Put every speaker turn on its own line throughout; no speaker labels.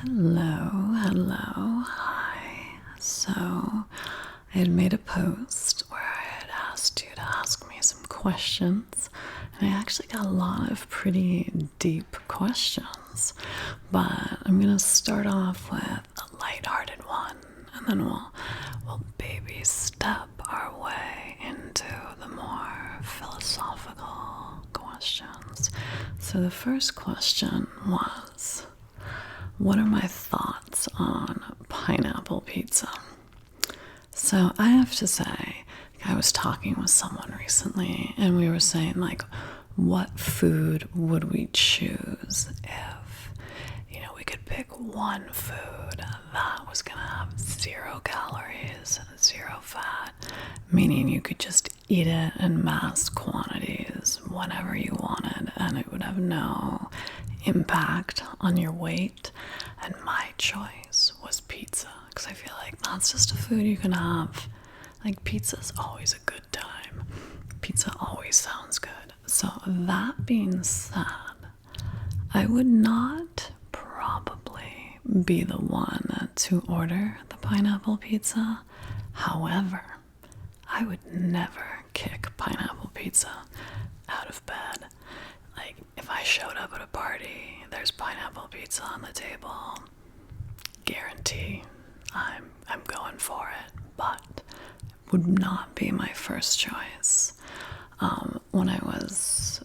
Hello, hi. So, I had made a post where I had asked you to ask me some questions, and I actually got a lot of pretty deep questions. But I'm gonna start off with a lighthearted one, and then we'll baby step our way into the more philosophical questions. So the first question was, what are my thoughts on pineapple pizza? So I have to say, I was talking with someone recently and we were saying, like, what food would we choose if, we could pick one food that was gonna have 0 calories, 0 fat, meaning you could just eat it in mass quantities whenever you wanted and it would have no impact on your weight. And my choice was pizza, because I feel like that's just a food you can have. Like, pizza's always a good time. Pizza always sounds good. So that being said, I would not probably be the one to order the pineapple pizza. However, I would never kick pineapple pizza out of bed. Like, if I showed up at a party, there's pineapple pizza on the table, guarantee I'm going for it, but it would not be my first choice. When I was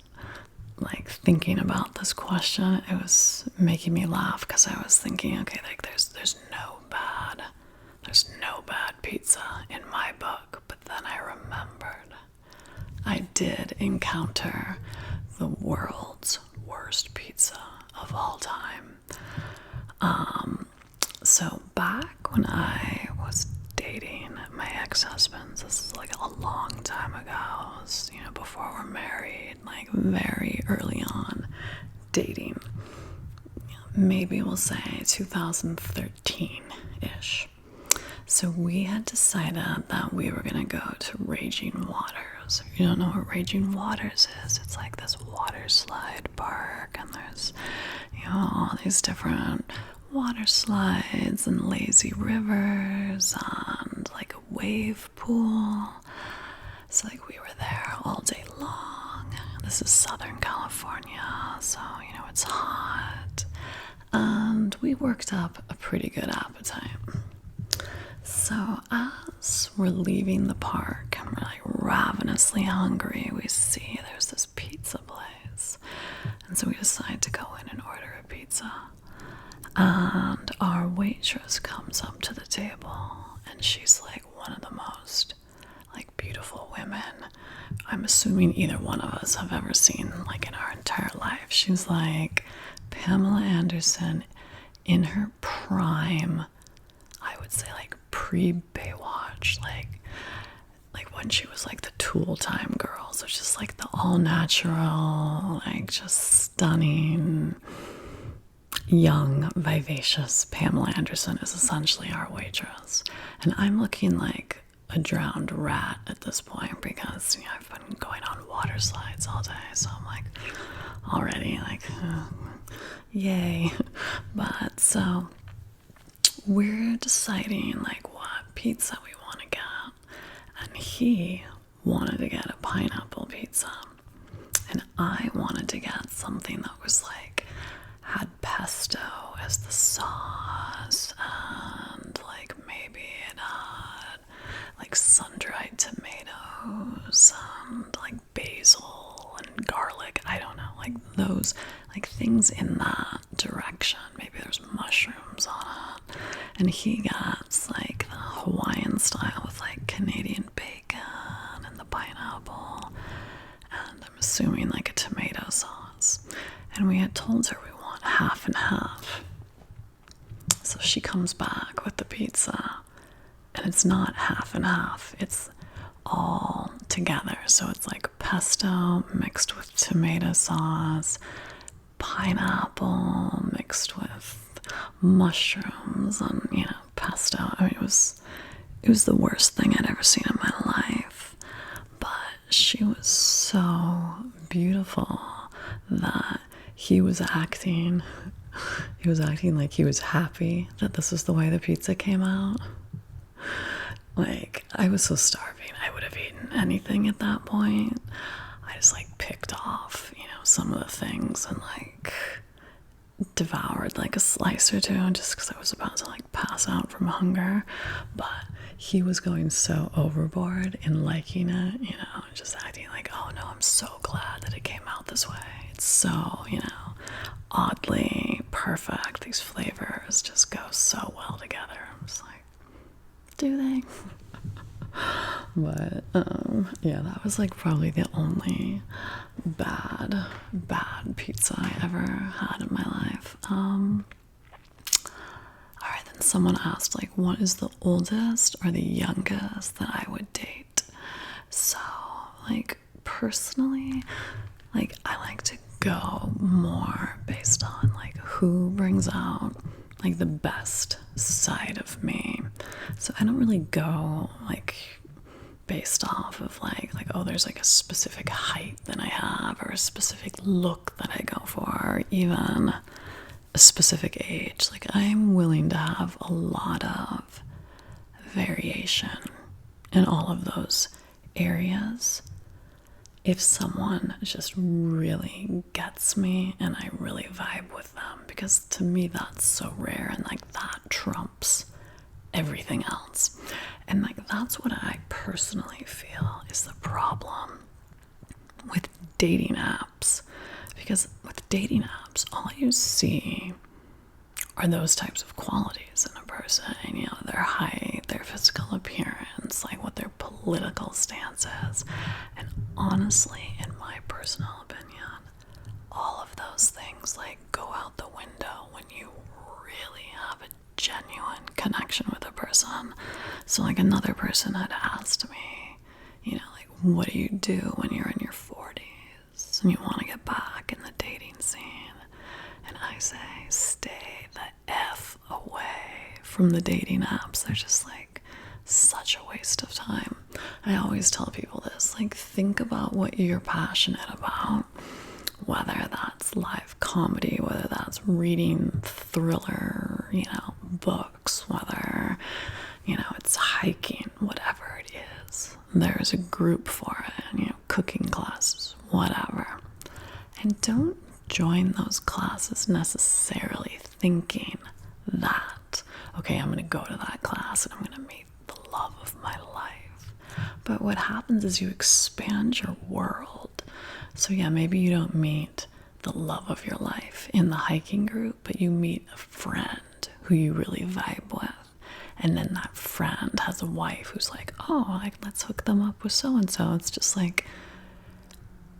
thinking about this question, it was making me laugh because I was thinking, okay, there's no bad pizza in my book. But then I remembered I did encounter the world's worst pizza of all time. So back when I was dating my ex-husbands, this is like a long time ago, before we're married, like very early on dating, maybe we'll say 2013-ish. So we had decided that we were gonna go to Raging Waters. If you don't know what Raging Waters is, it's like this water slide park, and there's, all these different water slides and lazy rivers and like a wave pool. So we were there all day long. This is Southern California, so it's hot. And we worked up a pretty good appetite. So as we're leaving the park and we're ravenously hungry, we see there's this pizza place. And so we decide to go in and order a pizza. And our waitress comes up to the table and she's like one of the most beautiful women I'm assuming either one of us have ever seen in our entire life. She's like Pamela Anderson in her prime. I would say pre-Baywatch, like when she was the Tool Time girl. So just the all natural, just stunning, young, vivacious Pamela Anderson is essentially our waitress. And I'm looking like a drowned rat at this point because I've been going on water slides all day, so I'm already yay. But so we're deciding what pizza we want to get, and he wanted to get a pineapple pizza, and I wanted to get something that was had pesto as the sauce, and maybe it had sun-dried tomatoes and basil and garlic. I don't know, those things in that direction. Maybe there's mushrooms on it. And he gets the Hawaiian style with Canadian bacon and the pineapple, and I'm assuming a tomato sauce. And we had told her we want half and half. So she comes back with the pizza, and it's not half and half, it's all together. So it's pesto mixed with tomato sauce, pineapple mixed with mushrooms, and pesto. I mean, it was the worst thing I'd ever seen in my life. But she was so beautiful that he was acting He was acting like he was happy that this was the way the pizza came out. Like, I was so starving, I would have eaten anything at that point. I just like picked off, some of the things and like devoured like a slice or two just because I was about to like pass out from hunger. But he was going so overboard in liking it, just acting like, oh no, I'm so glad that it came out this way. It's so, oddly perfect. These flavors just go so well together. I'm just like, do they? But yeah, that was like probably the only bad pizza I ever had in my life. All right, then someone asked, like, what is the oldest or the youngest that I would date? So, like, personally, like, I like to go more based on like who brings out like the best side of me. So I don't really go like based off of like oh, there's like a specific height that I have or a specific look that I go for, or even a specific age. Like, I'm willing to have a lot of variation in all of those areas if someone just really gets me and I really vibe with them, because to me that's so rare, and like that trumps everything else. And like that's what I personally feel is the problem with dating apps, because with dating apps all you see are those types of qualities in a person, their height, their physical appearance, like what their political stance is. And honestly, in my personal opinion, all of those things like go out the window when you really have a genuine connection with a person. So like another person had asked me, like, what do you do when you're in your 40s and you want to get back in the dating scene? And I say, stay the F away from the dating apps. They're just like such a waste of time. I always tell people this, like, think about what you're passionate about, whether that's live comedy, whether that's reading thriller, books, whether, it's hiking, whatever it is. There's a group for it, cooking classes, whatever. And don't join those classes necessarily thinking that, okay, I'm going to go to that class and I'm going to meet the love of my life. But what happens is you expand your world. So yeah, maybe you don't meet the love of your life in the hiking group, but you meet a friend who you really vibe with. And then that friend has a wife who's like, oh, let's hook them up with so-and-so. It's just like,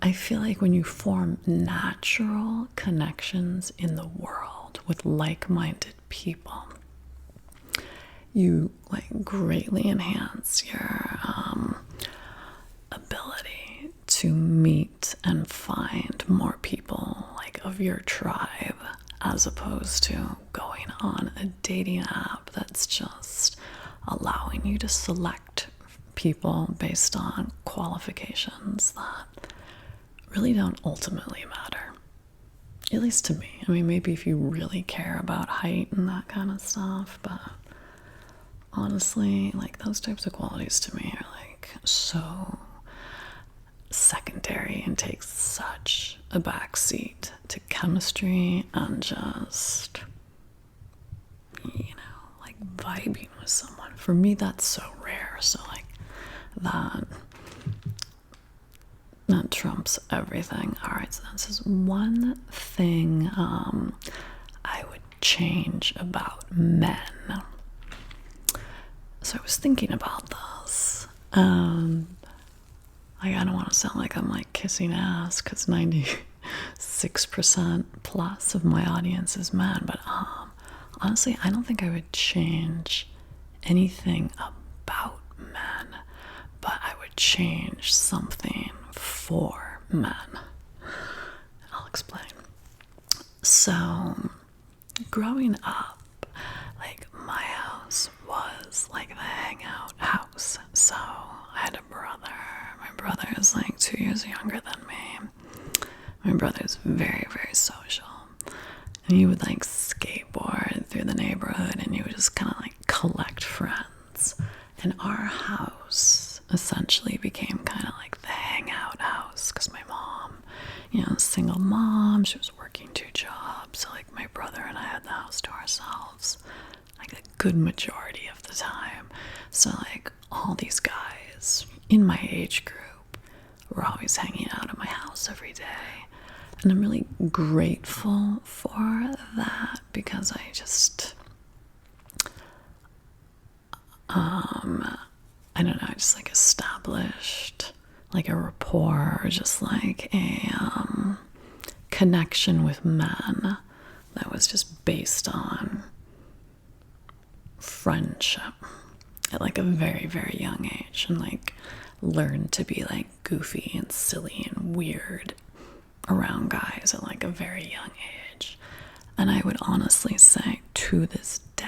I feel like when you form natural connections in the world with like-minded people, you like greatly enhance your ability to meet and find more people like of your tribe, as opposed to going on a dating app that's just allowing you to select people based on qualifications that really don't ultimately matter. At least to me. I mean, maybe if you really care about height and that kind of stuff, but honestly, like those types of qualities to me are like so secondary and take such a backseat to chemistry and just, like vibing with someone. For me, that's so rare. So like that trumps everything. All right, so this is one thing I would change about men. So I was thinking about this. I don't want to sound like I'm like kissing ass, because 96% plus of my audience is men, but honestly, I don't think I would change anything about men, but I would change something for men. I'll explain. So, growing up, like my house was like the hangout house. So I had a brother. My brother is like 2 years younger than me. My brother is very, very social. And you would like skateboard through the neighborhood and you would just kind of like collect friends. And our house essentially became kind of like the hangout house because my mom, single mom, she was working 2 jobs. So like my brother and I had the house to ourselves like a good majority of the time. So like all these guys in my age group were always hanging out at my house every day. And I'm really grateful for that because I just, I don't know, I just like established like a rapport or just like a connection with men that was just based on friendship at like a very, very young age, and like learned to be like goofy and silly and weird around guys at like a very young age. And I would honestly say to this day,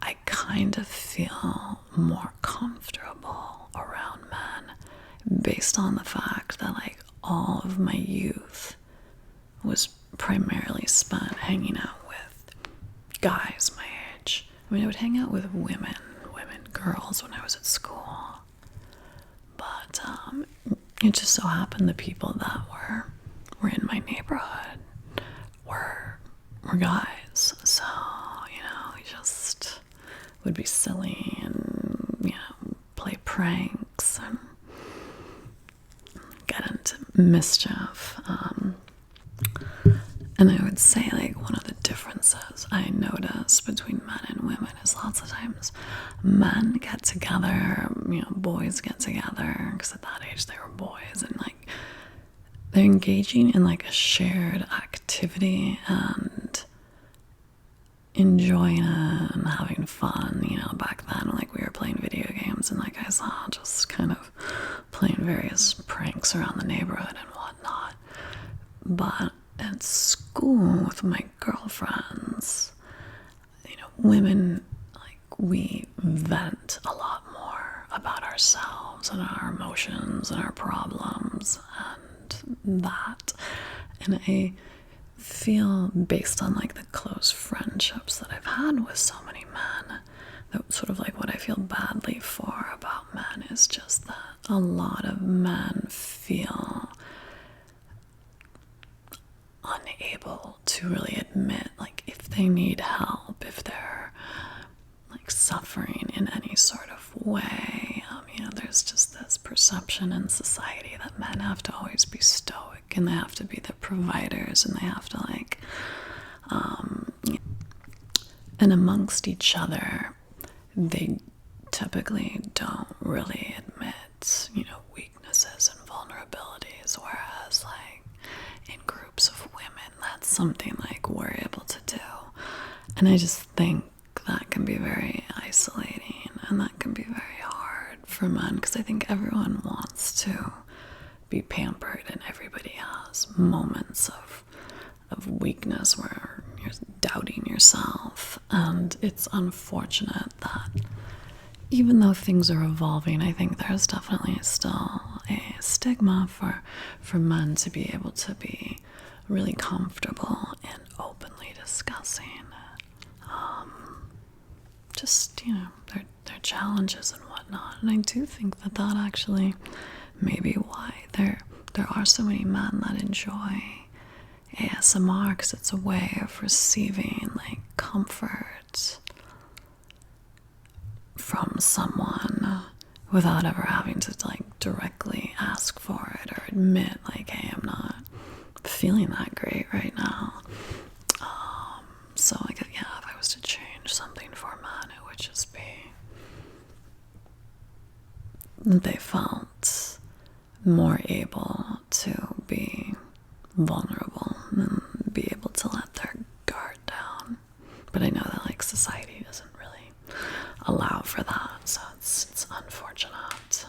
I kind of feel more comfortable around men based on the fact that like all of my youth was primarily spent hanging out with guys my age. I mean, I would hang out with girls when I was at school. But it just so happened the people that were in my neighborhood were guys. So, we just would be silly and, play pranks and get into mischief. And I would say, like, one of the differences I notice between men and women is lots of times men get together, boys get together, because at that age they were boys, and, like, they're engaging in, like, a shared activity and enjoying it and having fun. Back then, like, we were playing video games, and, like I saw, just kind of playing various pranks around the neighborhood and whatnot. But at school with my girlfriends, women, like, we vent a lot more about ourselves and our emotions and our problems and that. And I feel, based on like the close friendships that I've had with so many men, that sort of like what I feel badly for about men is just that a lot of men feel unable to really admit, like, if they need help, if they're like suffering in any sort of way. There's just this perception in society that men have to always be stoic and they have to be the providers and they have to like and amongst each other they typically don't really admit weaknesses and vulnerabilities, whereas like in groups of women that's something like we're able to do. And I just think that can be very isolating and that can be very hard for men, because I think everyone wants to be pampered and everybody has moments of weakness where you're doubting yourself. And it's unfortunate that even though things are evolving, I think there's definitely still a stigma for men to be able to be really comfortable and openly discussing just, their challenges and whatnot. And I do think that actually may be why there are so many men that enjoy ASMR, because it's a way of receiving like comfort from someone without ever having to like directly ask for it or admit like, hey, I'm not feeling that great right now. So like, yeah, if I was to change something for men, it would just be that they felt more able to be vulnerable and be able to let their guard down. But I know that like society doesn't really allow for that, so it's unfortunate.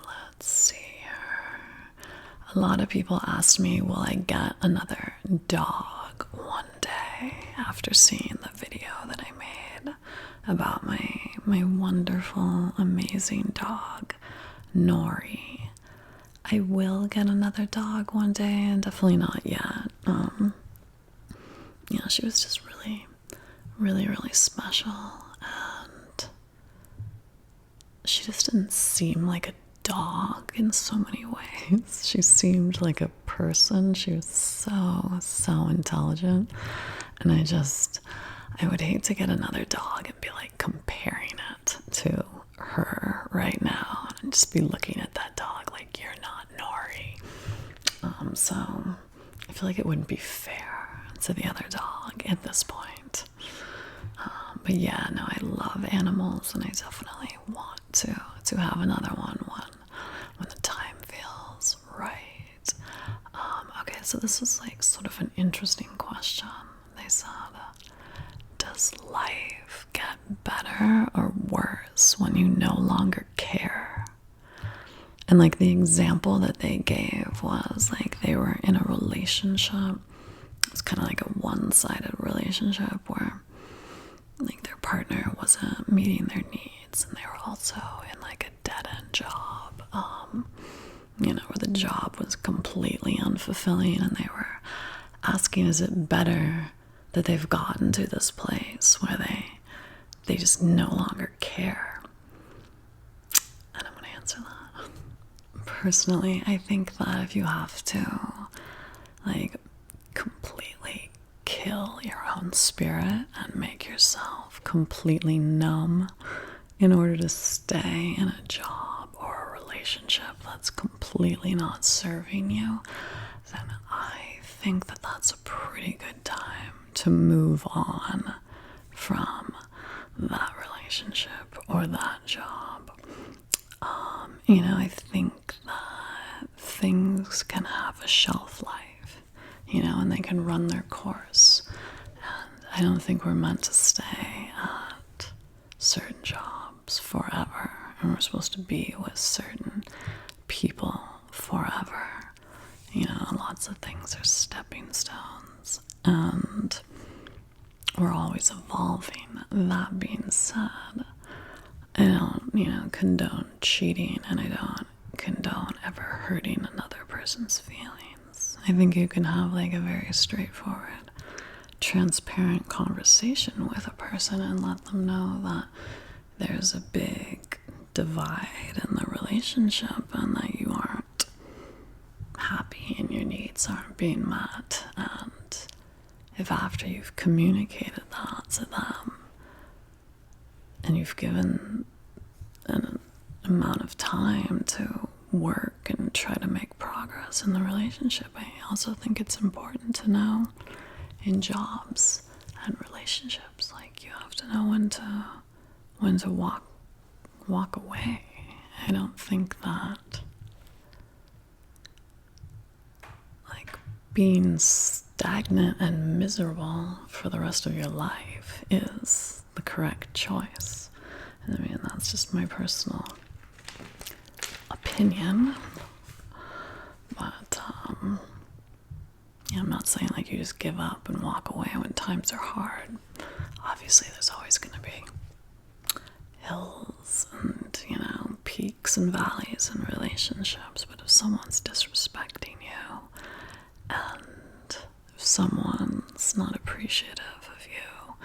Let's see here. A lot of people asked me, will I get another dog one day after seeing the video that I made about my wonderful, amazing dog, Nori. I will get another dog one day, and definitely not yet. Yeah, she was just really, really, really special. And she just didn't seem like a dog in so many ways. She seemed like a person. She was so intelligent. And I would hate to get another dog and be like comparing it to her right now and just be looking at that dog like, you're not Nori. So I feel like it wouldn't be fair to the other dog at this point. But yeah, no, I love animals, and I definitely want to have another one when the time feels right. Okay, so this is like sort of an interesting question. They said, does life get better or worse when you no longer care? And like the example that they gave was like they were in a relationship. It's kind of like a one-sided relationship where like their partner wasn't meeting their needs, and they were also in like a dead-end job, where the job was completely unfulfilling, and they were asking, is it better that they've gotten to this place where they just no longer care? And I'm going to answer that. Personally, I think that if you have to like completely kill your own spirit and make yourself completely numb in order to stay in a job or a relationship that's completely not serving you, then I think that that's a pretty good time to move on from that relationship or that job. I think that things can have a shelf life, and they can run their course. And I don't think we're meant to stay at certain jobs forever, and we're supposed to be with certain people forever. Lots of things are stepping stones, and we're always evolving. That being said, I don't, condone cheating, and I don't condone ever hurting another person's feelings. I think you can have like a very straightforward, transparent conversation with a person and let them know that there's a big divide in the relationship and that you aren't happy and your needs aren't being met. And if after you've communicated that to them and you've given an amount of time to work and try to make progress in the relationship, I also think it's important to know in jobs and relationships, like you have to know when to walk away. I don't think that like being stagnant and miserable for the rest of your life is the correct choice. And I mean, that's just my personal opinion. But yeah, I'm not saying like you just give up and walk away when times are hard. Obviously, there's always going to be hills and, peaks and valleys in relationships. But if someone's disrespecting you and if someone's not appreciative of you,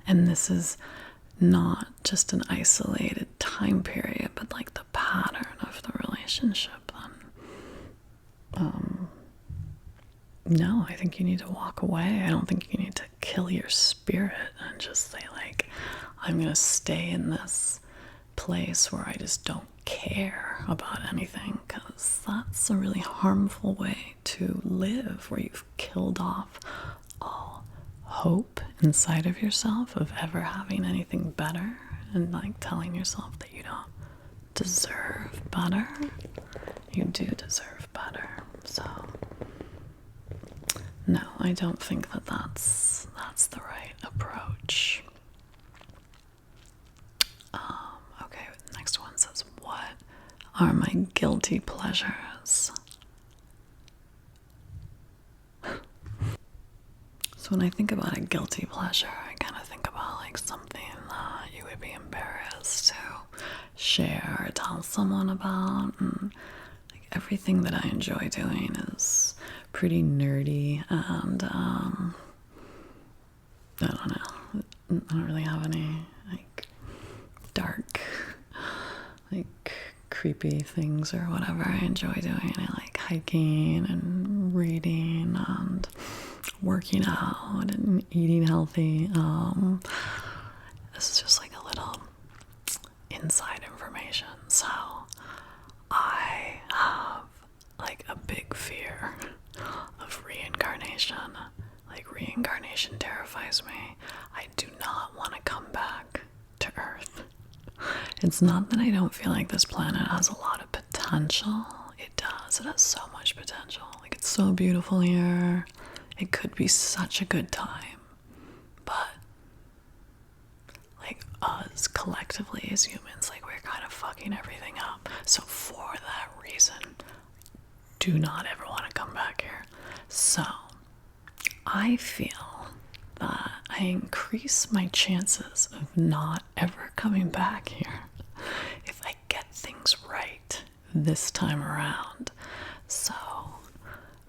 and this is not just an isolated time period, but like the pattern of the relationship, then no, I think you need to walk away. I don't think you need to kill your spirit and just say like, I'm gonna stay in this place where I just don't care about anything, because that's a really harmful way to live, where you've killed off all hope inside of yourself of ever having anything better, and like telling yourself that you don't deserve better. You do deserve better. So no, I don't think that that's the right approach. Okay, the next one says, what are my guilty pleasures? So when I think about a guilty pleasure, I kind of think about like something that you would be embarrassed to share or tell someone about. And like everything that I enjoy doing is pretty nerdy, and I don't know. I don't really have any like dark, like creepy things or whatever I enjoy doing. I like hiking and reading and working out and eating healthy. This is just like a little inside information. So I have like a big fear of reincarnation. Like, reincarnation terrifies me. I do not want to come back to Earth. It's not that I don't feel like this planet has a lot of potential. It does. It has so much potential. Like, it's so beautiful here. It could be such a good time. But like, us collectively as humans, like, we're kind of fucking everything up. So for that reason, do not ever want to come back here. So I feel that I increase my chances of not ever coming back here if I get things right this time around. So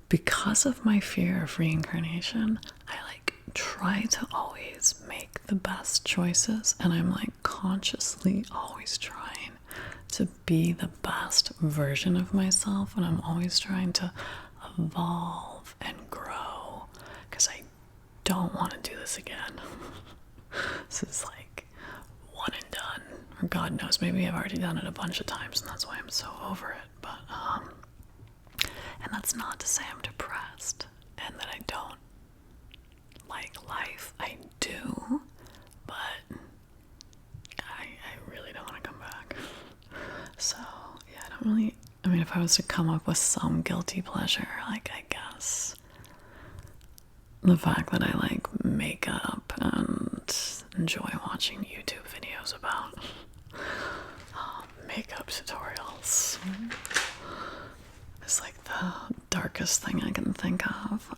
because of my fear of reincarnation, I like try to always make the best choices, and I'm like consciously always trying to be the best version of myself, and I'm always trying to evolve and grow because I don't want to do this again. This is like one and done, or God knows, maybe I've already done it a bunch of times and that's why I'm so over it. But and that's not to say I'm depressed and that I don't like life. I do, but I really don't want to come back. So yeah, I don't really, I mean, if I was to come up with some guilty pleasure, like, I guess the fact that I like makeup and enjoy watching YouTube videos about makeup tutorials is like the darkest thing I can think of.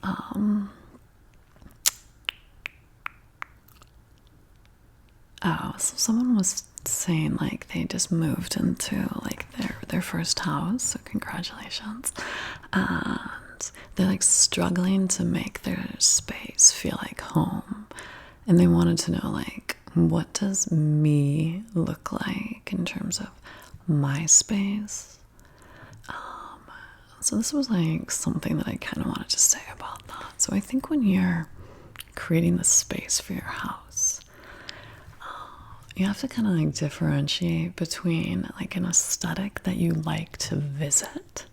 So someone was saying like they just moved into like their first house, so congratulations. And they're like struggling to make their space feel like home. And they wanted to know, like, what does me look like in terms of my space? So this was like something that I kind of wanted to say about that. So I think when you're creating the space for your house, you have to kind of like differentiate between like an aesthetic that you like to visit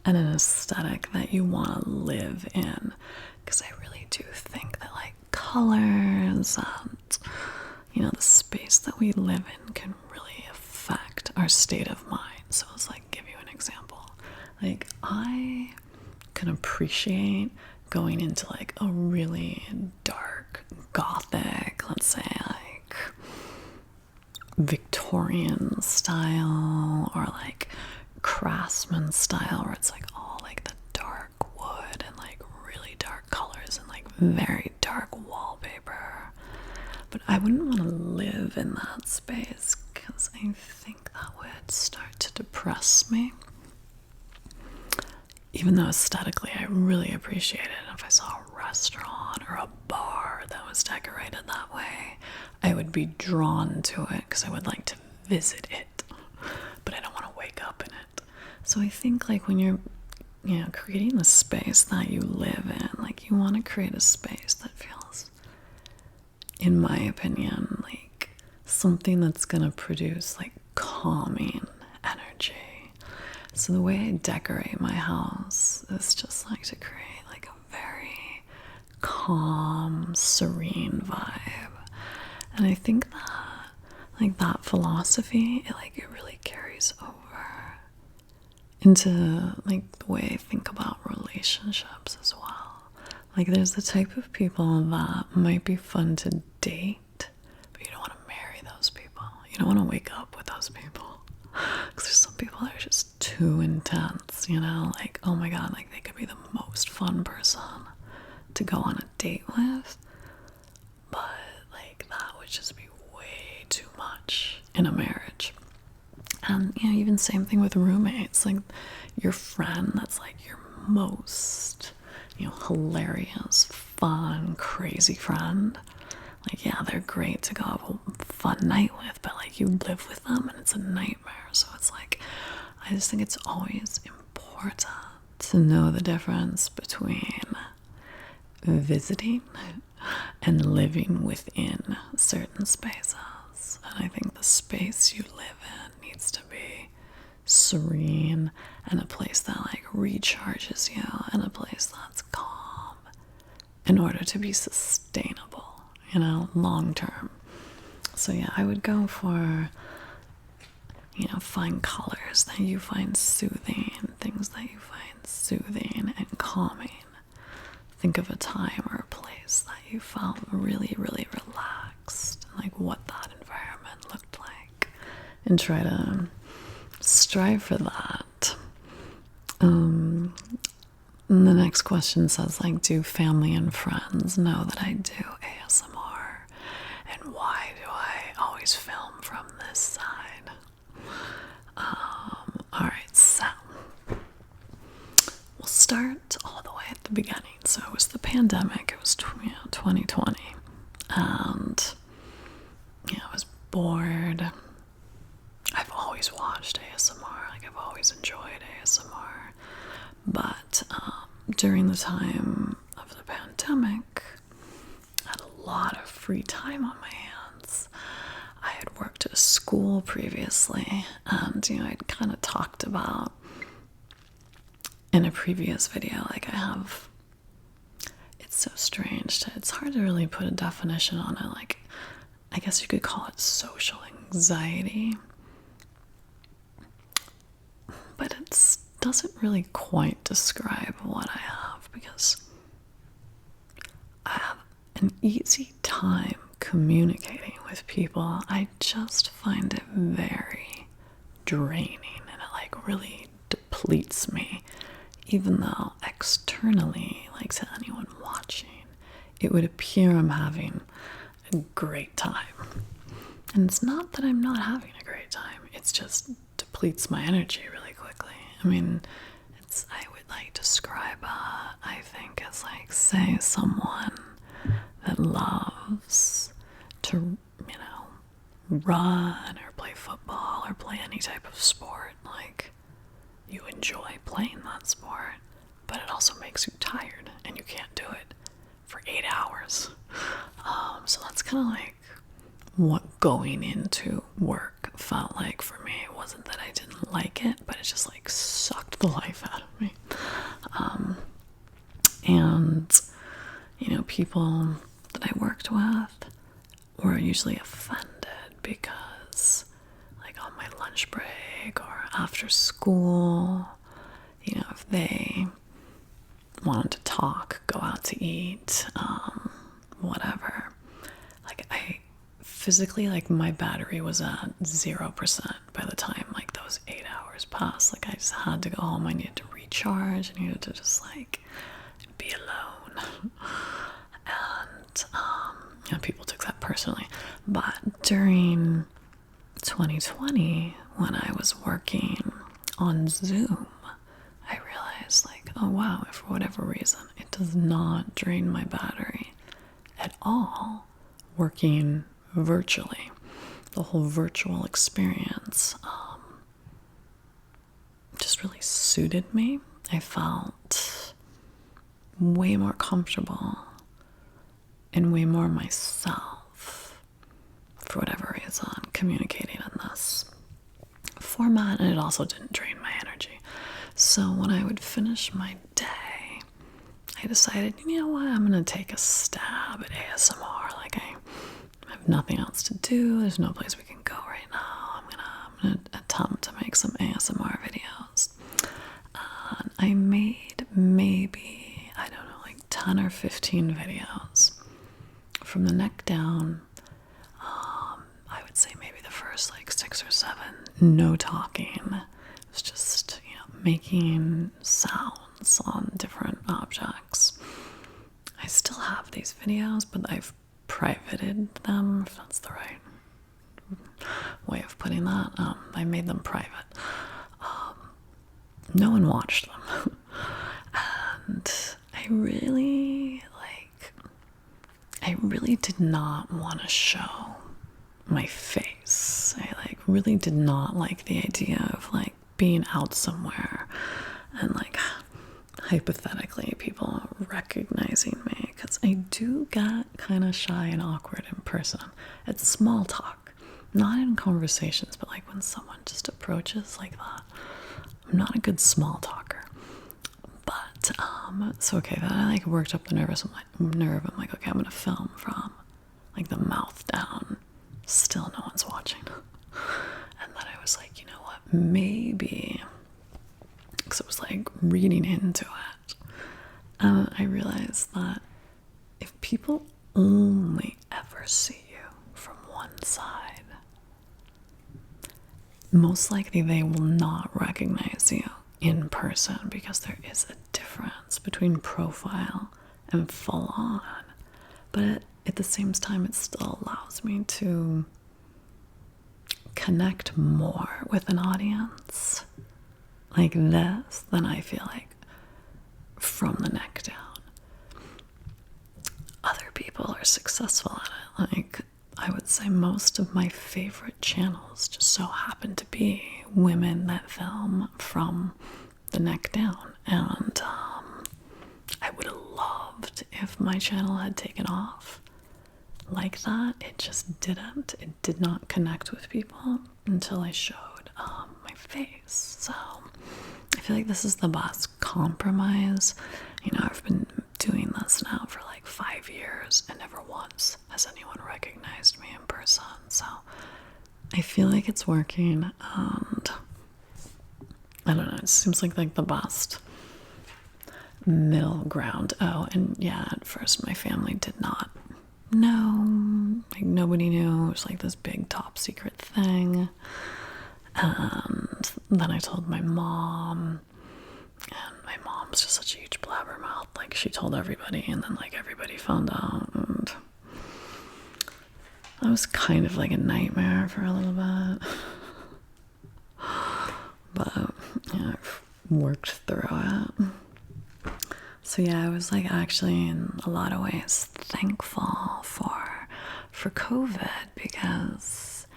and an aesthetic that you want to live in. Because I really do think that like colors and, you know, the space that we live in can really affect our state of mind. So it's like, give you an example. Like, I can appreciate going into like a really dark gothic, let's say like Victorian style or like craftsman style, where it's like all like the dark wood and like really dark colors and like very dark wallpaper. But I wouldn't want to live in that space because I think that would start to depress me. Even though aesthetically I really appreciate it. If I saw a restaurant or a bar that was decorated that way, I would be drawn to it because I would like to visit it. But I don't want to wake up in it. So I think like when you're, you know, creating the space that you live in, like you want to create a space that feels, in my opinion, like something that's going to produce like calming energy. So the way I decorate my house is just like to create like a very calm, serene vibe. And I think that like that philosophy, it really carries over into like the way I think about relationships as well. Like there's the type of people that might be fun to date, but you don't want to marry those people. You don't want to wake up with those people. Because there's some people that are just too intense, you know? Like, oh my god, like they could be the most fun person to go on a date with, but like that would just be way too much in a marriage. And, even same thing with roommates. Like your friend that's like your most hilarious, fun, crazy friend. Like, yeah, they're great to go have a fun night with, but like you live with them and it's a nightmare. So it's like, I just think it's always important to know the difference between visiting and living within certain spaces. And I think the space you live in needs to be serene and a place that like recharges you and a place that's calm in order to be sustainable, long term. So yeah, I would go for, find colors that you find soothing, things that you find soothing and calming. Think of a time or a place that you felt really, really relaxed, like what that environment looked like, and try to strive for that. And the next question says, like, do family and friends know that I do ASMR? And why do I always film from this side? Alright, so we'll start all the way at the beginning. So it was the pandemic, it was 2020, and I was bored. I've always watched ASMR, like I've always enjoyed ASMR, but during the time of the pandemic, I had a lot of free time on my hands. I had worked at a school previously, and I'd kind of talked about in a previous video, like it's so strange, it's hard to really put a definition on it. Like, I guess you could call it social anxiety, but it doesn't really quite describe what I have, because I have an easy time communicating with people. I just find it very draining, and it like really depletes me, even though externally, like to anyone watching, it would appear I'm having a great time. And it's not that I'm not having a great time, it's just depletes my energy really quickly. I mean, I would like describe I think as like, say, someone that loves to, run or play football or play any type of sport. Like, you enjoy playing that sport, but it also makes you tired and you can't do it for 8 hours. So that's kind of like what going into work felt like for me. It wasn't that I didn't like it, but it just like sucked the life out of me. And people that I worked with were usually offended because, like, on my lunch break or after school, if they wanted to talk, go out to eat, whatever, like, I physically, like, my battery was at 0% by the time, like, those 8 hours passed. Like, I just had to go home. I needed to recharge. I needed to just, like, be alone. And people took that personally. But during 2020, when I was working on Zoom, I realized, like, oh wow, for whatever reason, it does not drain my battery at all working virtually. The whole virtual experience just really suited me. I felt way more comfortable and way more myself, for whatever reason, communicating in this format, and it also didn't drain my energy. So when I would finish my day, I decided, you know what, I'm gonna take a stab at ASMR. Like, I have nothing else to do, there's no place we can go right now. I'm gonna attempt to make some ASMR videos. I made maybe, I don't know, like 10 or 15 videos. From the neck down, I would say maybe the first like 6 or 7, no talking. It was just, making sounds on different objects. I still have these videos, but I've privated them, if that's the right way of putting that. I made them private. No one watched them. And I I really did not want to show my face. I really did not like the idea of being out somewhere and hypothetically people recognizing me, because I do get kind of shy and awkward in person. It's small talk, not in conversations, but when someone just approaches like that. I'm not a good small talker. But so okay, that I worked up the nerve. I'm like, okay, I'm gonna film from the mouth down. Still no one's watching. And then I was like, you know what, maybe, because I was reading into it, I realized that if people only ever see you from one side, most likely they will not recognize you in person, because there is a difference between profile and full on. But at the same time, it still allows me to connect more with an audience like this than I feel from the neck down. Other people are successful at it. I would say most of my favorite channels just so happen to be women that film from the neck down. And I would have loved if my channel had taken off like that. It just didn't. It did not connect with people until I showed my face. So I feel like this is the best compromise. I've been doing this now for 5 years, and never once has anyone recognized me in person. So I feel like it's working, and I don't know, it seems like the best middle ground. Oh, and yeah, at first my family did not know. Nobody knew. It was this big top secret thing. And then I told my mom, and my mom's just such a huge blabbermouth. She told everybody, and then everybody found out, and that was kind of a nightmare for a little bit. But yeah, I've worked through it. So yeah, I was actually in a lot of ways thankful for COVID, because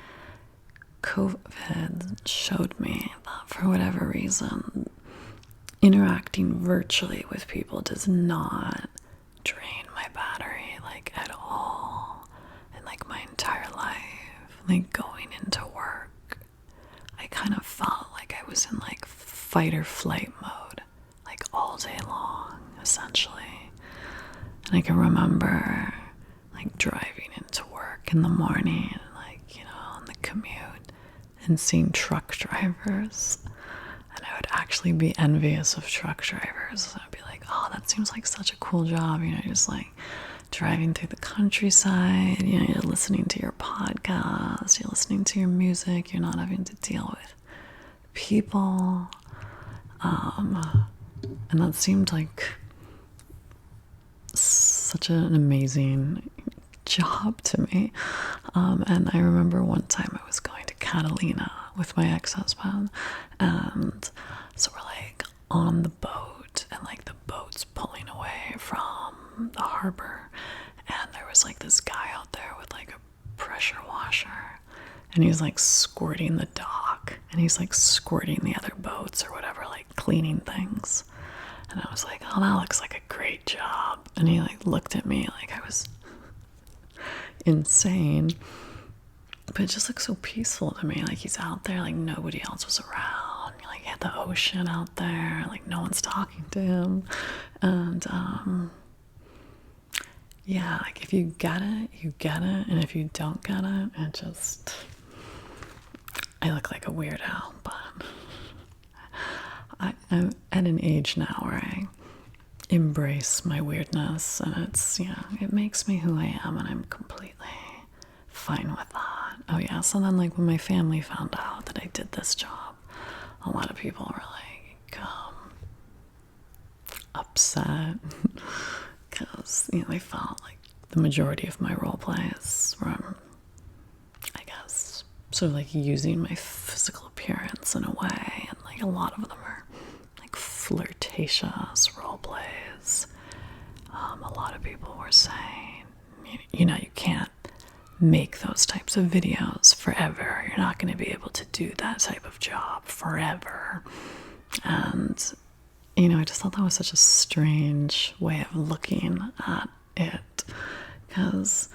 COVID showed me that for whatever reason, interacting virtually with people does not drain my battery at all. And my entire life, going into work, I kind of felt I was in fight or flight mode all day long, essentially. And I can remember driving into work in the morning, on the commute, and seeing truck drivers. And I would actually be envious of truck drivers. I'd be like, oh, that seems such a cool job. Just driving through the countryside, you're listening to your podcast, you're listening to your music, you're not having to deal with people. And that seemed such an amazing job to me. And I remember one time I was going to Catalina with my ex-husband, and so we're on the boat, and the boat's pulling away from the harbor, and there was this guy out there with a pressure washer, and he's squirting the dock, and he's squirting the other boats or whatever, cleaning things. And I was like, oh, that looks like a great job. And he looked at me like I was insane, but it just looked so peaceful to me. He's out there, nobody else was around. He had the ocean out there, no one's talking to him. And yeah, if you get it, you get it. And if you don't get it, I look like a weirdo. But I'm at an age now where I embrace my weirdness, and it makes me who I am, and I'm completely fine with that. Oh yeah, so then when my family found out that I did this job, a lot of people were upset, because they felt the majority of my role plays were, I guess, sort of using my physical appearance in a way, and a lot of them are flirtatious role plays, A lot of people were saying, you can't make those types of videos forever. You're not going to be able to do that type of job forever. And, I just thought that was such a strange way of looking at it, because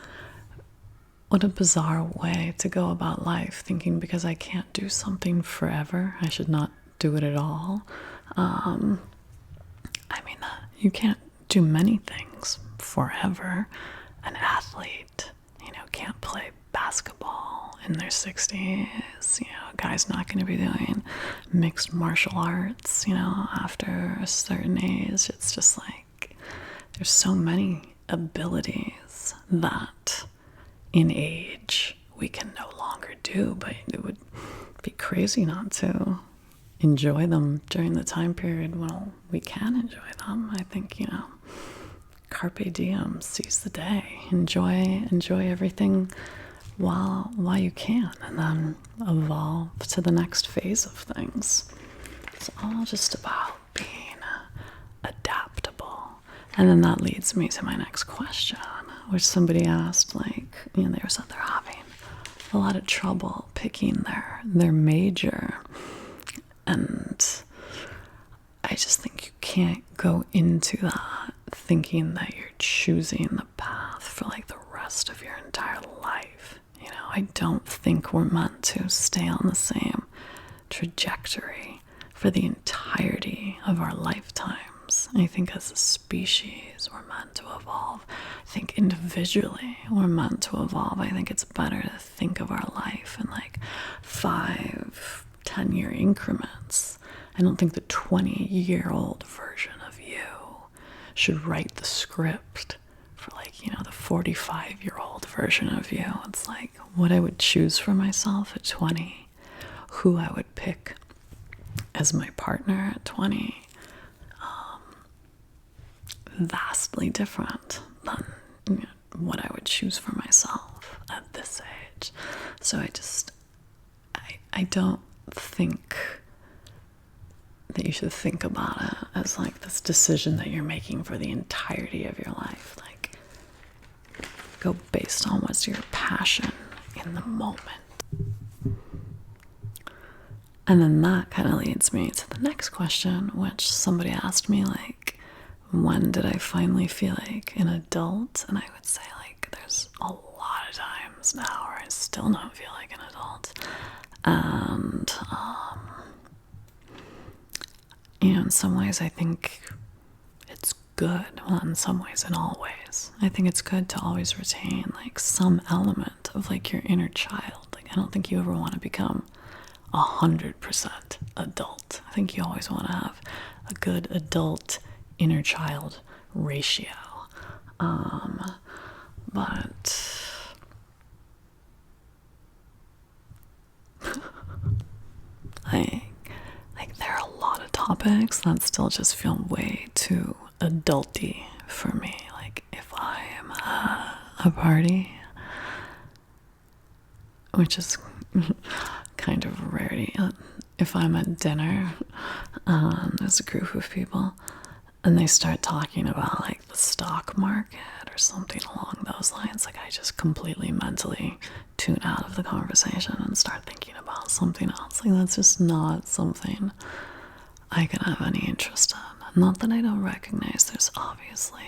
what a bizarre way to go about life, thinking because I can't do something forever, I should not do it at all. You can't do many things forever. An athlete, can't play basketball in their 60s. A guy's not going to be doing mixed martial arts, after a certain age. It's just like there's so many abilities that in age we can no longer do, but it would be crazy not to enjoy them during the time period when we can enjoy them. I think, carpe diem, seize the day, enjoy everything while you can, and then evolve to the next phase of things. It's all just about being adaptable. And then that leads me to my next question, which somebody asked, they said they're having a lot of trouble picking their major. And I just think you can't go into that thinking that you're choosing the path for the rest of your entire life. I don't think we're meant to stay on the same trajectory for the entirety of our lifetimes. I think as a species, we're meant to evolve. I think individually, we're meant to evolve. I think it's better to think of our life in 5, 10-year increments. I don't think the 20-year-old version of you should write the script for the 45-year-old version of you. It's what I would choose for myself at 20, who I would pick as my partner at 20, vastly different than what I would choose for myself at this age. So I don't think that you should think about it as this decision that you're making for the entirety of your life. Go based on what's your passion in the moment. And then that kind of leads me to the next question, which somebody asked me, when did I finally feel like an adult? And I would say, there's a lot of times now where I still don't feel like an adult. And, in some ways I think it's good. Well, in some ways, in all ways. I think it's good to always retain, some element of, your inner child. I don't think you ever want to become 100% adult. I think you always want to have a good adult inner child ratio. But there are a lot of topics that still just feel way too adulty for me. If I am at a party, which is kind of a rarity, if I'm at dinner, there's a group of people, and they start talking about the stock market or something along those lines, I just completely mentally tune out of the conversation and start thinking about something else. That's just not something I can have any interest in. Not that I don't recognize there's obviously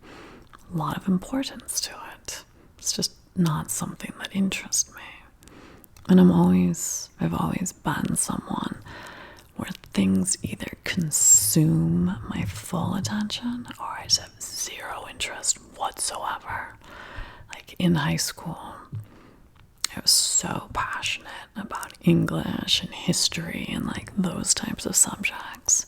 a lot of importance to it. It's just not something that interests me. And I've always been someone where things either consume my full attention or I just have zero interest whatsoever. In high school, I was so passionate about English and history and those types of subjects.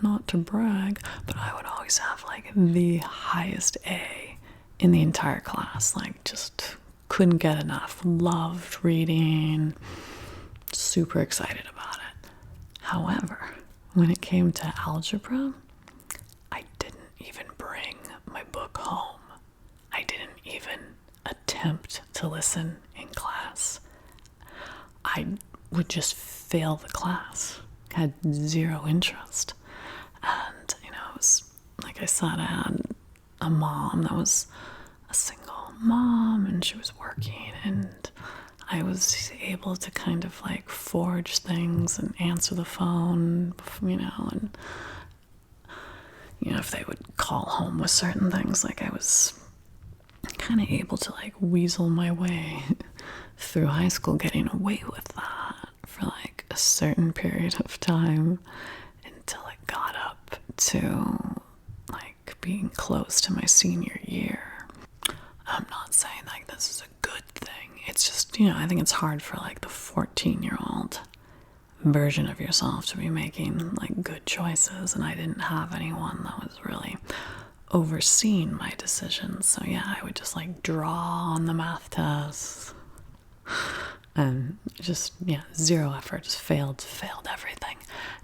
Not to brag, but I would always have the highest A in the entire class. Just couldn't get enough. Loved reading. Super excited about it. However, when it came to algebra, I didn't even bring my book home. I didn't even attempt to listen in class. I would just fail the class. Had zero interest. And, it was like I said, I had a mom that was a single mom, and she was working, and I was able to kind of like forge things and answer the phone, and if they would call home with certain things, like I was kind of able to like weasel my way through high school, getting away with that for like a certain period of time until it got up to like being close to my senior year. I'm not saying like this is a good thing. It's just, I think it's hard for like the 14-year-old version of yourself to be making like good choices, and I didn't have anyone that was really overseeing my decisions. So yeah, I would just like draw on the math tests and just zero effort, just failed everything.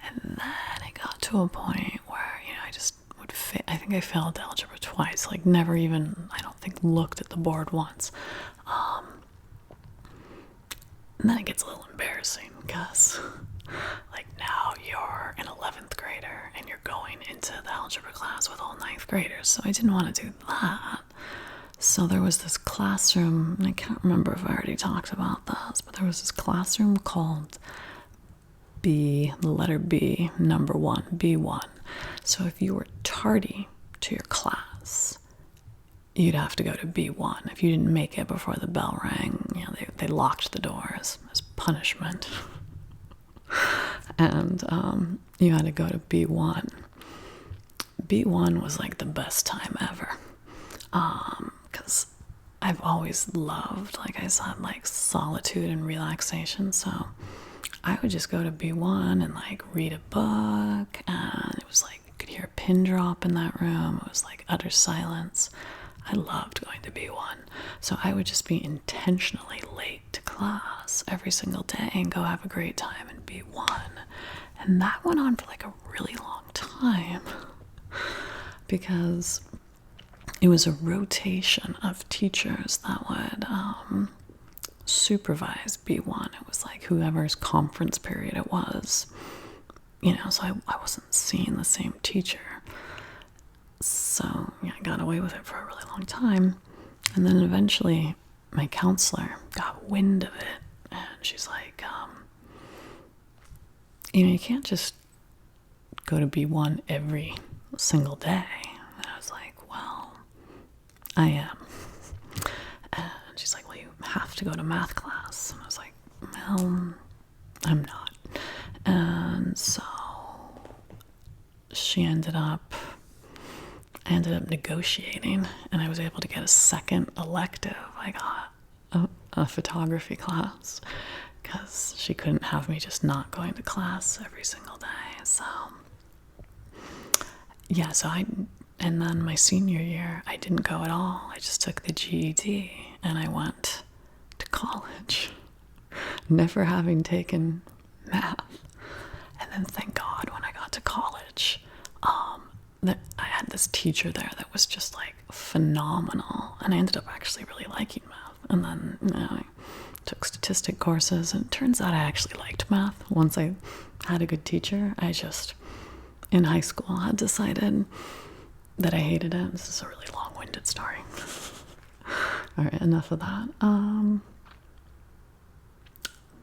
And then it got to a point where I just would I think I failed algebra twice, like never even, I don't think, looked at the board once. And then it gets a little embarrassing because like now you're an 11th grader and you're going into the algebra class with all 9th graders. So I didn't want to do that. So there was this classroom, and I can't remember if I already talked about this, but there was this classroom called B, the letter B, number 1, B1. So if you were tardy to your class, you'd have to go to B1. If you didn't make it before the bell rang, they locked the doors as punishment. And you had to go to B1. B1 was like the best time ever. Because I've always loved, like I said, like solitude and relaxation. So I would just go to B1 and like read a book, and it was like you could hear a pin drop in that room. It was like utter silence. I loved going to B1. So I would just be intentionally late to class every single day and go have a great time in B1. And that went on for like a really long time because it was a rotation of teachers that would supervise B1. It was like whoever's conference period it was, so I wasn't seeing the same teacher. So I got away with it for a really long time. And then eventually my counselor got wind of it, and she's like, you can't just go to B1 every single day. And I was like, well, I am. And she's like, well, you have to go to math class. And I was like, well, I'm not. And so I ended up negotiating, and I was able to get a second elective. I got a photography class because she couldn't have me just not going to class every single day. So yeah, and then my senior year, I didn't go at all. I just took the GED and I went to college, never having taken math. And then thank God when I got to college, that I had this teacher there that was just like phenomenal, and I ended up actually really liking math. And then I took statistic courses, and it turns out I actually liked math once I had a good teacher. I just, in high school, had decided that I hated it. This is a really long-winded story. All right, enough of that.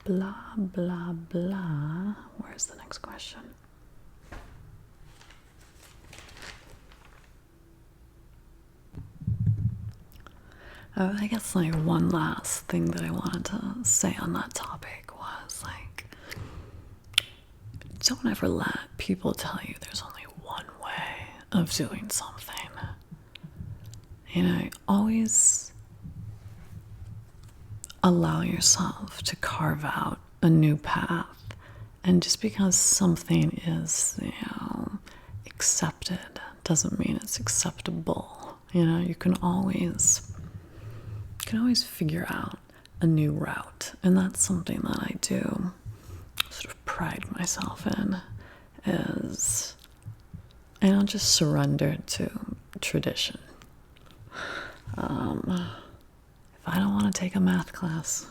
Blah, blah, blah. Where's the next question? I guess like one last thing that I wanted to say on that topic was like, don't ever let people tell you there's only one way of doing something. Always allow yourself to carve out a new path. And just because something is, accepted doesn't mean it's acceptable. You can always figure out a new route. And that's something that I do sort of pride myself in, is I don't just surrender to tradition. If I don't want to take a math class,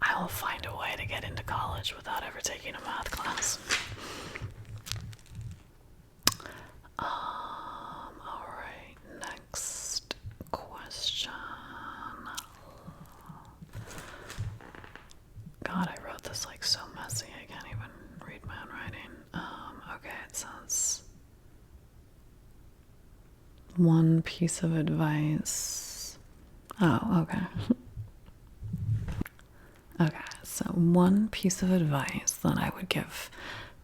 I will find a way to get into college without ever taking a math class. one piece of advice. Oh, okay. Okay, so one piece of advice that I would give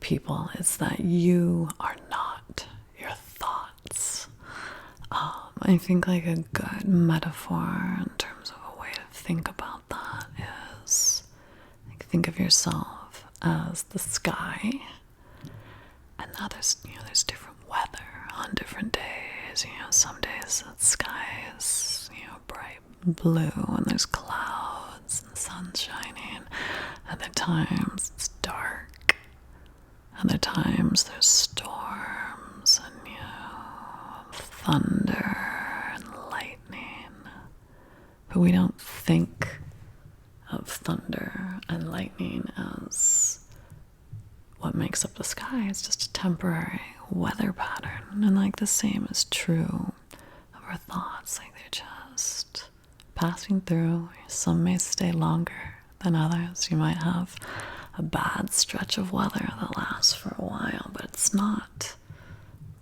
people is that you are not your thoughts. I think like a good metaphor in terms of a way to think about that is like think of yourself as the sky, and now there's different weather on different days. Some days the sky is bright blue and there's clouds and the sun's shining. Other times it's dark. Other times there's storms and thunder and lightning. But we don't think of thunder and lightning as what makes up the sky. It's just a temporary weather pattern. And like the same is true of our thoughts. Like they're just passing through. Some may stay longer than others. You might have a bad stretch of weather that lasts for a while, but it's not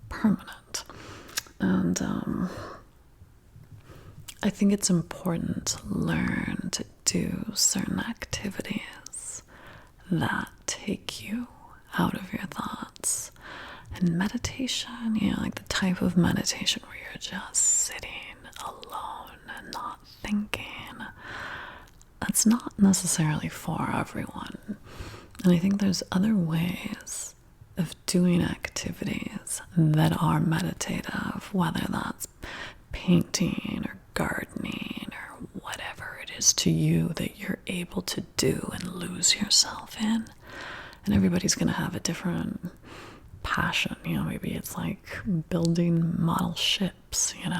permanent. And I think it's important to learn to do certain activities that take you out of your thoughts. And meditation, like the type of meditation where you're just sitting alone and not thinking, that's not necessarily for everyone. And I think there's other ways of doing activities that are meditative, whether that's painting or gardening or whatever it is to you that you're able to do and lose yourself in. And everybody's going to have a different passion. Maybe it's like building model ships, it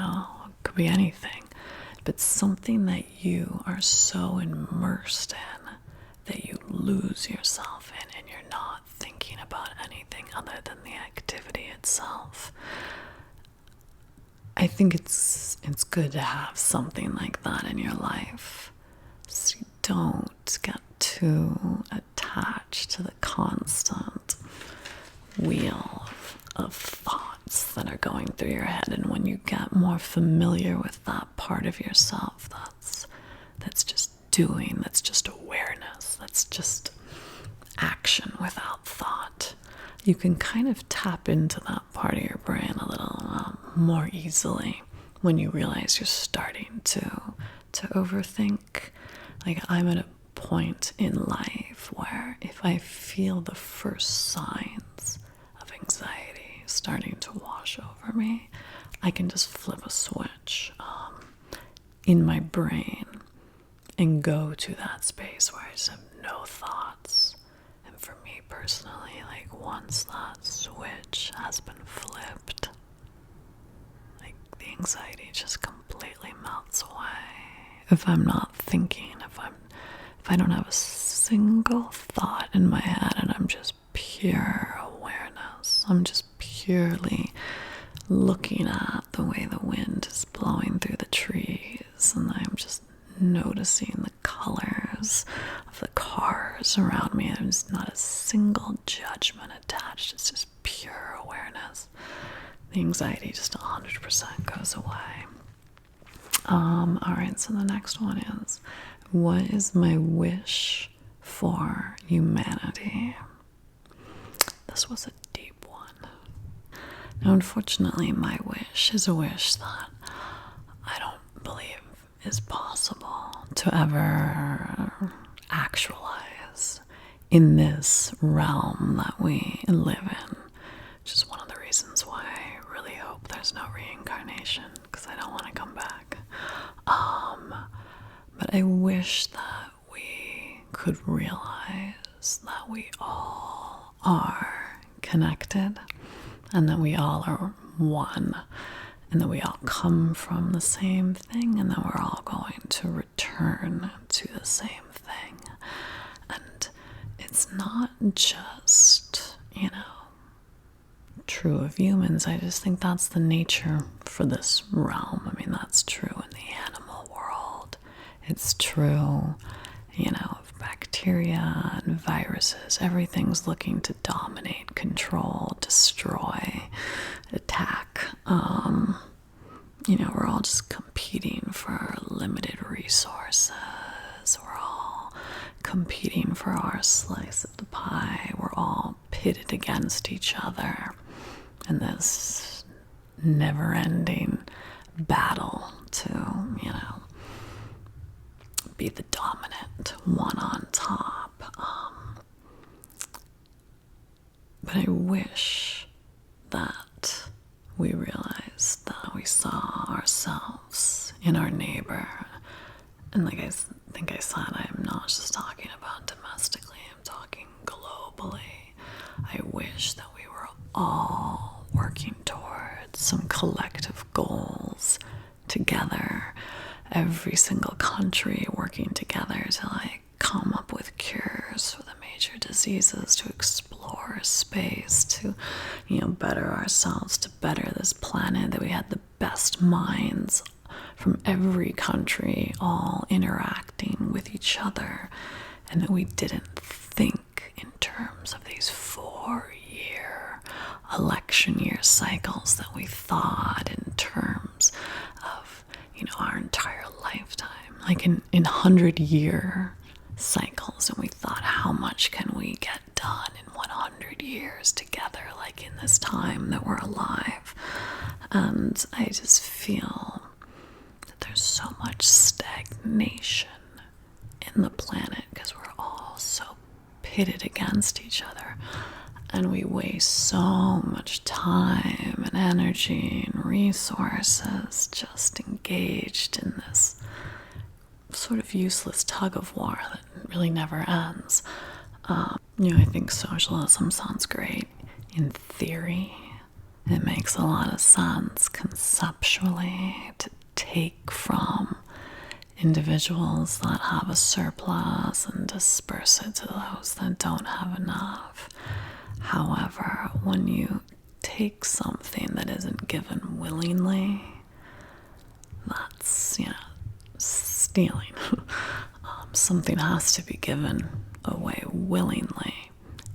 could be anything. But something that you are so immersed in that you lose yourself in and you're not thinking about anything other than the activity itself. I think it's good to have something like that in your life, so you don't get too attached to the constant wheel of thoughts that are going through your head. And when you get more familiar with that part of yourself, that's just doing, that's just awareness, that's just action without thought, you can kind of tap into that part of your brain a little more easily when you realize you're starting to overthink. Like I'm at a point in life where if I feel the first signs of anxiety starting to wash over me, I can just flip a switch in my brain and go to that space where I just have no thoughts. And for me personally, like once that switch has been flipped, like the anxiety just completely melts away. If I'm not thinking, if I don't have a single thought in my head and I'm just pure awareness, I'm just purely looking at the way the wind is blowing through the trees, and I'm just noticing the colors of the cars around me. There's not a single judgment attached. It's just pure awareness. The anxiety just 100% goes away. All right, so the next one is, what is my wish for humanity? This was a deep one. Now, unfortunately, my wish is a wish that I don't believe is possible to ever actualize in this realm that we live in, which is one of the reasons why I really hope there's no reincarnation, because I don't want to come back. But I wish that we could realize that we all are connected and that we all are one, and that we all come from the same thing, and that we're all going to return to the same thing. And it's not just, true of humans. I just think that's the nature for this realm. I mean, that's true in the animal world. It's true, of bacteria and viruses. Everything's looking to dominate, control, destroy, attack. we're all just competing for limited resources. We're all competing for our slice of the pie. We're all pitted against each other in this never-ending battle to, be the dominant one on top. But I wish that we realized that we saw ourselves in our neighbor. And like I think I said, I'm not just talking about domestically, I'm talking globally. I wish that we were all working towards some collective goals together. Every single country working together to come up with cures for the major diseases, to explore space, to better ourselves, to better this planet, that we had the best minds from every country all interacting with each other, and that we didn't think in terms of these 4-year election year cycles, that we thought in terms of our entire lifetime, like in 100-year cycles, and we thought, how much can we get done in 100 years together, like in this time that we're alive. And I just feel that there's so much stagnation in the planet because we're all so pitted against each other, and we waste so much time and energy and resources just engaged in this sort of useless tug of war that really never ends. I think socialism sounds great in theory. It makes a lot of sense conceptually to take from individuals that have a surplus and disperse it to those that don't have enough. However, when you take something that isn't given willingly, that's, stealing. Something has to be given away willingly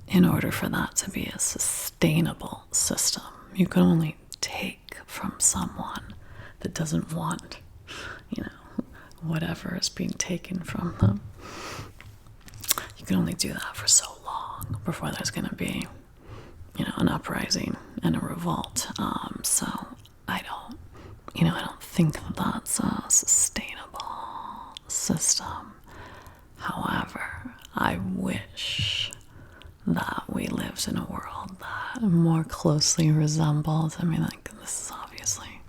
in order for that to be a sustainable system. You can only take from someone that doesn't want, whatever is being taken from them. You can only do that for so long before there's going to be, an uprising and a revolt. So I don't think that that's a sustainable system. However, I wish that we lived in a world that more closely resembled, this is obviously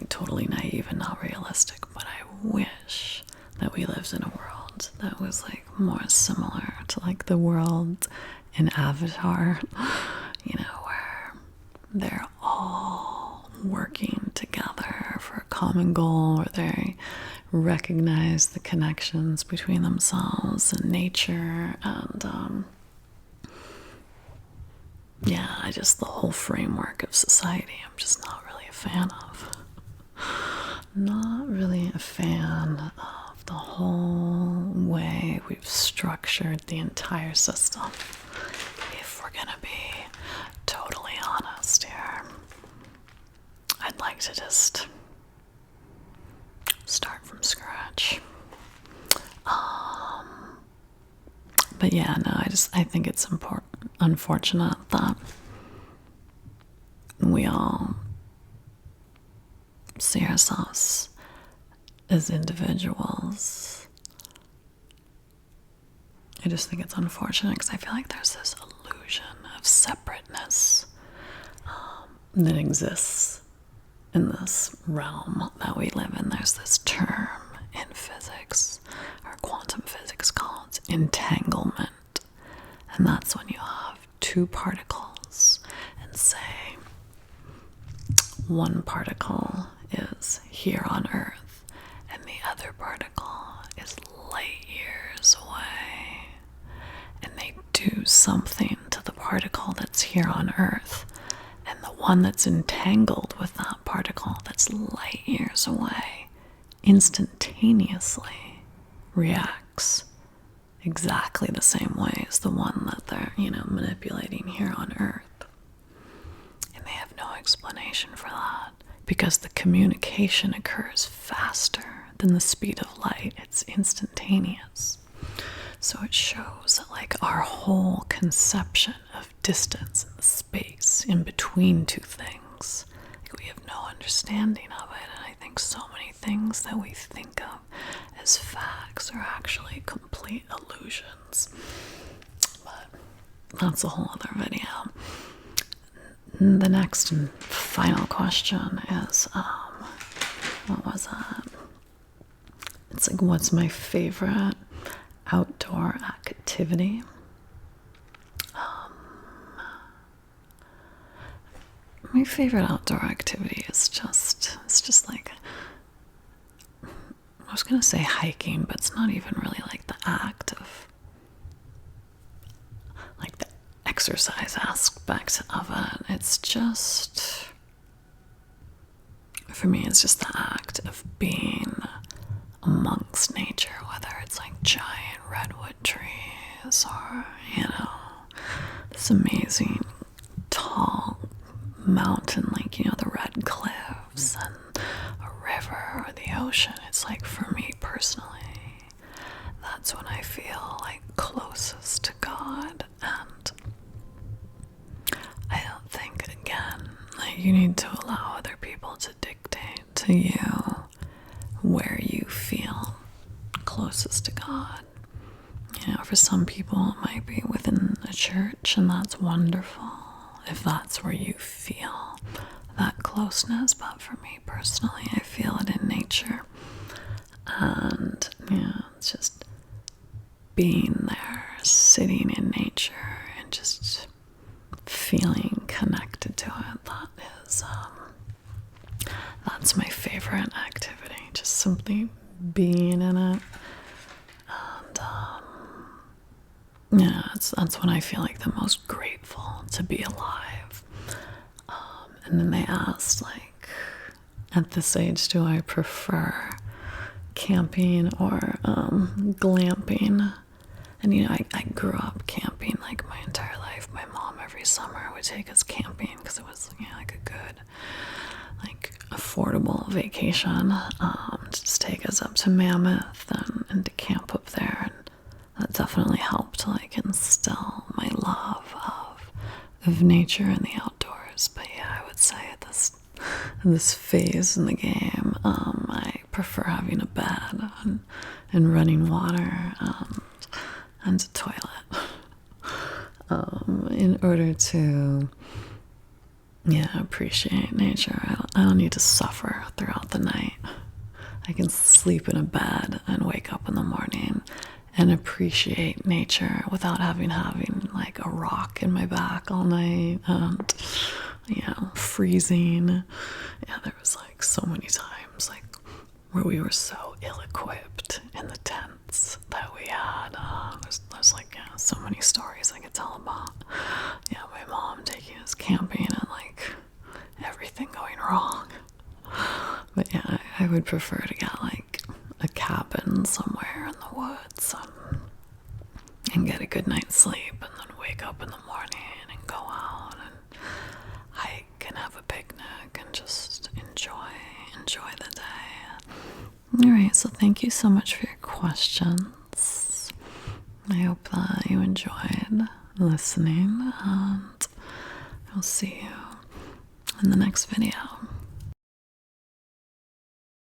totally naive and not realistic, but I wish that we lived in a world that was more similar to the world in Avatar, where they're all working together for a common goal, where they recognize the connections between themselves and nature, and the whole framework of society I'm just not really a fan of. Not really a fan of the whole way we've structured the entire system. If we're gonna be totally honest here, I'd like to just start from scratch. But I think it's unfortunate that we all see ourselves as individuals. I just think it's unfortunate because I feel like there's this illusion of separateness that exists in this realm that we live in. There's this term in physics, or quantum physics, called entanglement. And that's when you have two particles and say one particle is here on Earth and the other particle is light years away, and they do something to the particle that's here on Earth, and the one that's entangled with that particle that's light years away instantaneously reacts exactly the same way as the one that they're, manipulating here on Earth. And they have no explanation for that. because the communication occurs faster than the speed of light. It's instantaneous. So it shows that like our whole conception of distance and space in between two things, like, we have no understanding of it. And I think so many things that we think of as facts are actually complete illusions. But that's a whole other video. The next and final question is, what was that? It's like, what's my favorite outdoor activity? My favorite outdoor activity is just like, I was gonna say hiking, but it's not even really like the act of, like, the exercise aspect of it. It's just, for me, it's just the act of being amongst nature, whether it's like giant redwood trees or, this amazing tall mountain, like, the red cliffs and a river or the ocean. It's like, for me personally, that's when I feel like closest to God. And I don't think, again, like, you need to allow other people to dictate to you where you feel closest to God. For some people it might be within a church, and that's wonderful if that's where you feel that closeness. But for me personally, I feel it in nature. And it's just being there, sitting in nature, and just feeling connected to it. That's my favorite activity, just simply being in it. And that's when I feel like the most grateful to be alive. And then they asked, like, at this age, do I prefer camping or glamping? And I grew up camping like my entire life. My mom every summer would take us camping because it was like a good, like, affordable vacation. Just take us up to Mammoth and to camp up there. And that definitely helped to like instill my love of nature and the outdoors. But yeah, I would say at this phase in the game, I prefer having a bed and running water and a toilet in order to appreciate nature. I don't need to suffer throughout the night. I can sleep in a bed and wake up in the morning and appreciate nature without having like a rock in my back all night and freezing. There was like so many times like where we were so ill-equipped in the tents that we had. There's like so many stories I could tell about my mom taking us camping and like everything going wrong. But I would prefer to get like a cabin somewhere in the woods and get a good night's sleep, and then wake up in the morning and go out and hike and have a picnic and just enjoy the day. Alright, so thank you so much for your questions. I hope that you enjoyed listening, and I'll see you in the next video.